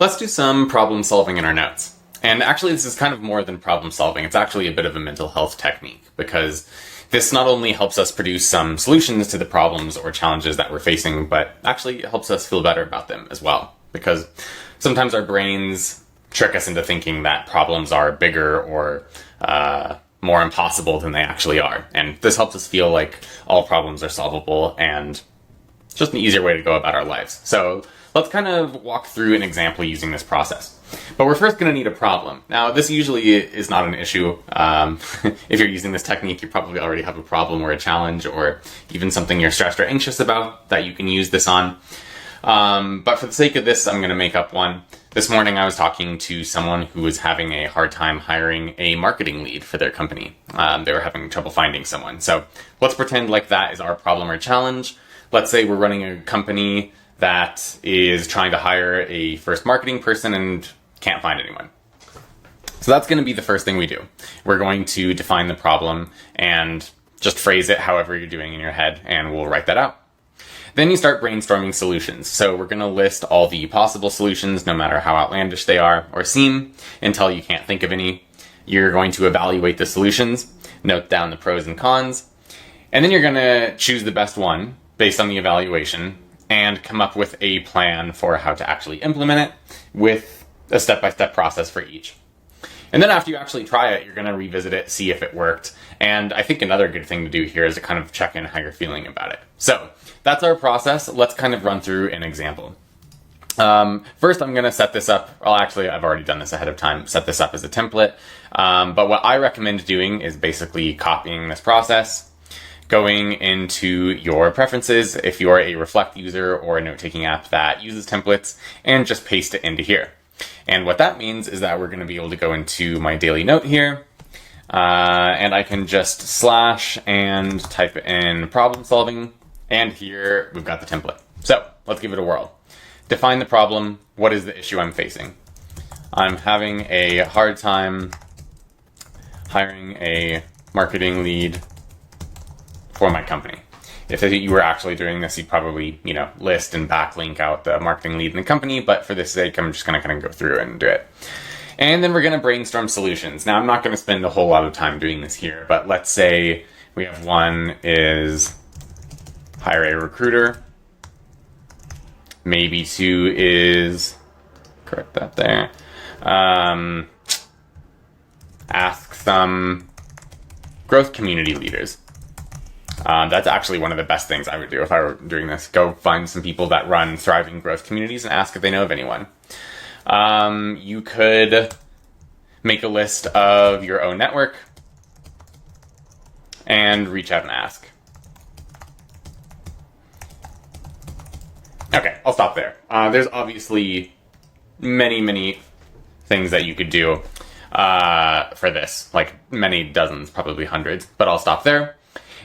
let's do some problem solving in our notes. And actually, this is kind of more than problem solving. It's actually a bit of a mental health technique, because this not only helps us produce some solutions to the problems or challenges that we're facing, but actually helps us feel better about them as well. Because sometimes our brains trick us into thinking that problems are bigger or more impossible than they actually are. And this helps us feel like all problems are solvable and just an easier way to go about our lives. So let's kind of walk through an example using this process. But we're first going to need a problem. Now, this usually is not an issue. If you're using this technique, you probably already have a problem or a challenge or even something you're stressed or anxious about that you can use this on. But for the sake of this, I'm going to make up one. This morning, I was talking to someone who was having a hard time hiring a marketing lead for their company. They were having trouble finding someone. So let's pretend like that is our problem or challenge. Let's say we're running a company that is trying to hire a first marketing person and can't find anyone. So that's going to be the first thing we do. We're going to define the problem and just phrase it however you're doing in your head, and we'll write that out. Then you start brainstorming solutions. So we're going to list all the possible solutions, no matter how outlandish they are or seem, until you can't think of any. You're going to evaluate the solutions, note down the pros and cons, and then you're going to choose the best one based on the evaluation and come up with a plan for how to actually implement it with a step-by-step process for each. And then after you actually try it, you're going to revisit it, see if it worked. And I think another good thing to do here is to kind of check in how you're feeling about it. So that's our process. Let's kind of run through an example. First, I'm going to set this up. Well, actually, I've already done this ahead of time, set this up as a template. But what I recommend doing is basically copying this process, going into your preferences if you're a Reflect user or a note-taking app that uses templates, and just paste it into here. And what that means is that we're going to be able to go into my daily note here, and I can just slash and type in problem solving, and here we've got the template. So let's give it a whirl. Define the problem. What is the issue I'm facing? I'm having a hard time hiring a marketing lead for my company. If you were actually doing this, you'd probably, list and backlink out the marketing lead in the company, but for this sake, I'm just going to kind of go through and do it. And then we're going to brainstorm solutions. Now, I'm not going to spend a whole lot of time doing this here, but let's say we have one is hire a recruiter. Maybe two is, correct that there, ask some growth community leaders. That's actually one of the best things I would do if I were doing this. Go find some people that run thriving growth communities and ask if they know of anyone. You could make a list of your own network and reach out and ask. Okay, I'll stop there. There's obviously many things that you could do for this, like many dozens, probably hundreds, but I'll stop there.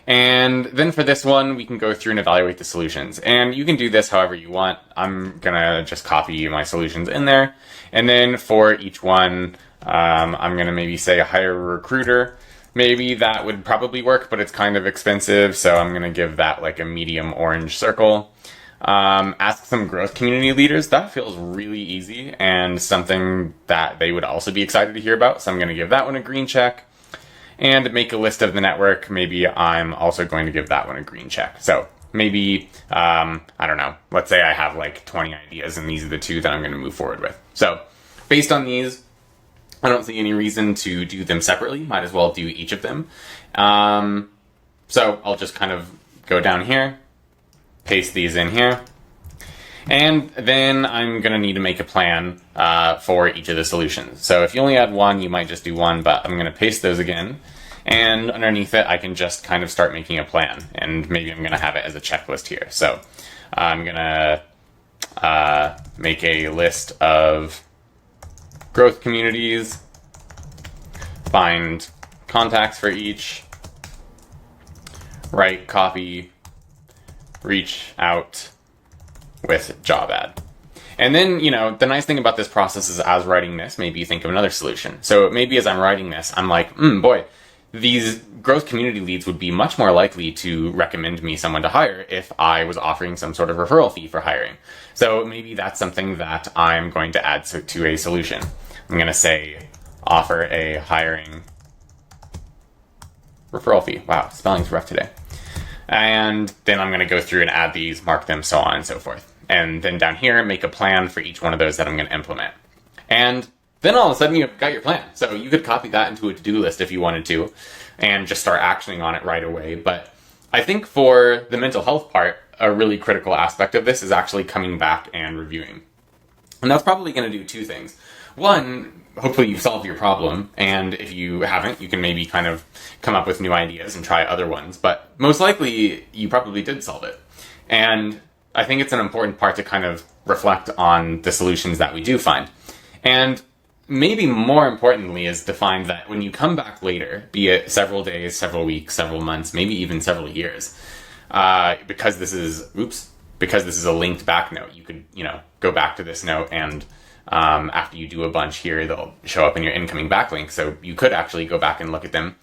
And then for this one, we can go through and evaluate the solutions. And you can do this however you want. I'm going to just copy my solutions in there. And then for each one, I'm going to maybe say hire a recruiter. Maybe that would probably work, but it's kind of expensive. So I'm going to give that like a medium orange circle. Ask some growth community leaders. That feels really easy and something that they would also be excited to hear about. So I'm going to give that one a green check. And make a list of the network. Maybe I'm also going to give that one a green check. So maybe, I don't know, let's say I have like 20 ideas and these are the two that I'm going to move forward with. So based on these, I don't see any reason to do them separately. Might as well do each of them. So I'll just kind of go down here, paste these in here. And then I'm going to need to make a plan for each of the solutions. So if you only had one, you might just do one, but I'm going to paste those again. And underneath it, I can just kind of start making a plan. And maybe I'm going to have it as a checklist here. So I'm going to make a list of growth communities, find contacts for each, write copy, reach out with job ad. And then, the nice thing about this process is as writing this, maybe you think of another solution. So maybe as I'm writing this, I'm like, boy, these growth community leads would be much more likely to recommend me someone to hire if I was offering some sort of referral fee for hiring. So maybe that's something that I'm going to add to a solution. I'm going to say offer a hiring referral fee. Wow, spelling's rough today. And then I'm going to go through and add these, mark them, so on and so forth. And then down here, make a plan for each one of those that I'm going to implement. And then all of a sudden you've got your plan. So you could copy that into a to-do list if you wanted to and just start actioning on it right away. But I think for the mental health part, a really critical aspect of this is actually coming back and reviewing. And that's probably going to do two things. One, hopefully you've solved your problem. And if you haven't, you can maybe kind of come up with new ideas and try other ones. But most likely you probably did solve it. And I think it's an important part to kind of reflect on the solutions that we do find. And maybe more importantly is to find that when you come back later, be it several days, several weeks, several months, maybe even several years, because this is a linked back note, you could, go back to this note and after you do a bunch here, they'll show up in your incoming backlink. So you could actually go back and look at them.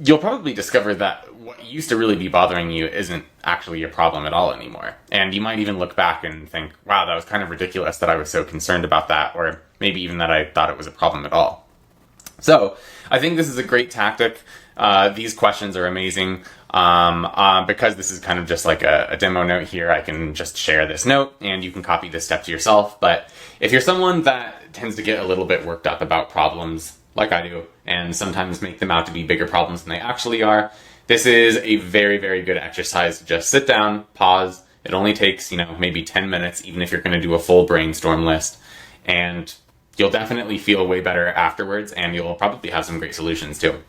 You'll probably discover that what used to really be bothering you isn't actually a problem at all anymore. And you might even look back and think, wow, that was kind of ridiculous that I was so concerned about that, or maybe even that I thought it was a problem at all. So I think this is a great tactic. These questions are amazing. Because this is kind of just like a demo note here, I can just share this note and you can copy this step to yourself. But if you're someone that tends to get a little bit worked up about problems, like I do, and sometimes make them out to be bigger problems than they actually are, this is a very, very good exercise to just sit down, pause. It only takes, maybe 10 minutes, even if you're going to do a full brainstorm list. And you'll definitely feel way better afterwards, and you'll probably have some great solutions too.